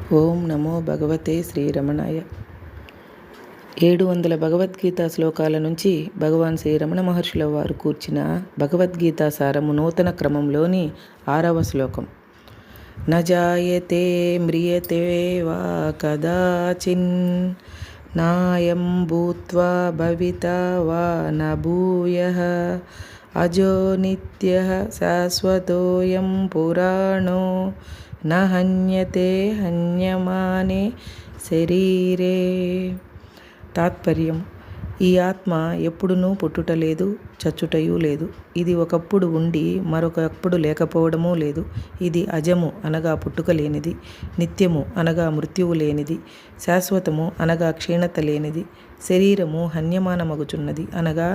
ఓం నమో భగవతే శ్రీరమణాయ. 700 భగవద్గీత శ్లోకాల నుంచి భగవాన్ శ్రీ రమణ మహర్షుల వారు కూర్చిన భగవద్గీత సారము నూతన క్రమంలోని 6వ శ్లోకం. న జాయతే మ్రియతే వా కదాచిన్ నాయం భూత్వా భవితా వా న భూయః అజో నిత్యః శాశ్వతోయం పురాణో న హన్యతే హన్యమానే శరీరే. తాత్పర్యం: ఈ ఆత్మ ఎప్పుడునూ పుట్టుట లేదు, చచ్చుటయూ లేదు. ఇది ఒకప్పుడు ఉండి మరొకప్పుడు లేకపోవడమూ లేదు. ఇది అజము అనగా పుట్టుక లేనిది, నిత్యము అనగా మృత్యువు లేనిది, శాశ్వతము అనగా క్షీణత లేనిది, శరీరము హన్యమానమగుచున్నది అనగా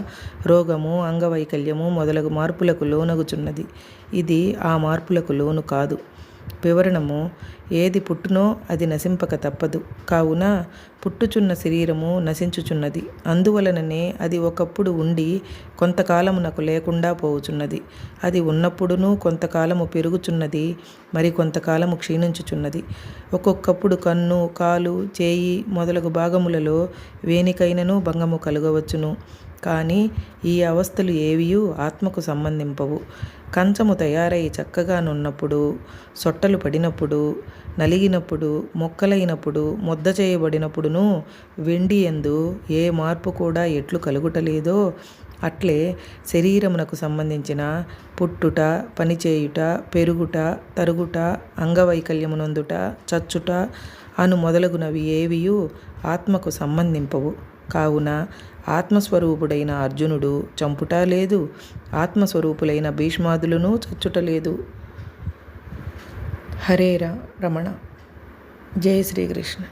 రోగము, అంగవైకల్యము మొదలగు మార్పులకు లోనగుచున్నది. ఇది ఆ మార్పులకు లోను కాదు. వివరణము: ఏది పుట్టునో అది నశింపక తప్పదు. కావున పుట్టుచున్న శరీరము నశించుచున్నది. అందువలననే అది ఒకప్పుడు ఉండి కొంతకాలమునకు లేకుండా పోవుచున్నది. అది ఉన్నప్పుడునూ కొంతకాలము పెరుగుచున్నది, మరి కొంతకాలము క్షీణించుచున్నది. ఒక్కొక్కప్పుడు కన్ను, కాలు, చేయి మొదలగు భాగములలో వేనికైనను భంగము కలుగవచ్చును. కానీ ఈ అవస్థలు ఏవియూ ఆత్మకు సంబంధింపవు. కంచము తయారై చక్కగా నున్నప్పుడు, సొట్టలు పడినప్పుడు, నలిగినప్పుడు, మొక్కలైనప్పుడు, ముద్ద చేయబడినప్పుడును వెండి యందు ఏ మార్పు కూడా ఎట్లు కలుగుటలేదో అట్లే శరీరమునకు సంబంధించిన పుట్టుట, పనిచేయుట, పెరుగుట, తరుగుట, అంగవైకల్యమునొందుట, చచ్చుట అను మొదలగునవి ఏవియూ ఆత్మకు సంబంధింపవు. కావున ఆత్మస్వరూపుడైన అర్జునుడు చంపుట లేదు, ఆత్మస్వరూపులైన భీష్మాదులను చచ్చుట లేదు. హరే రమణ. జై శ్రీకృష్ణ.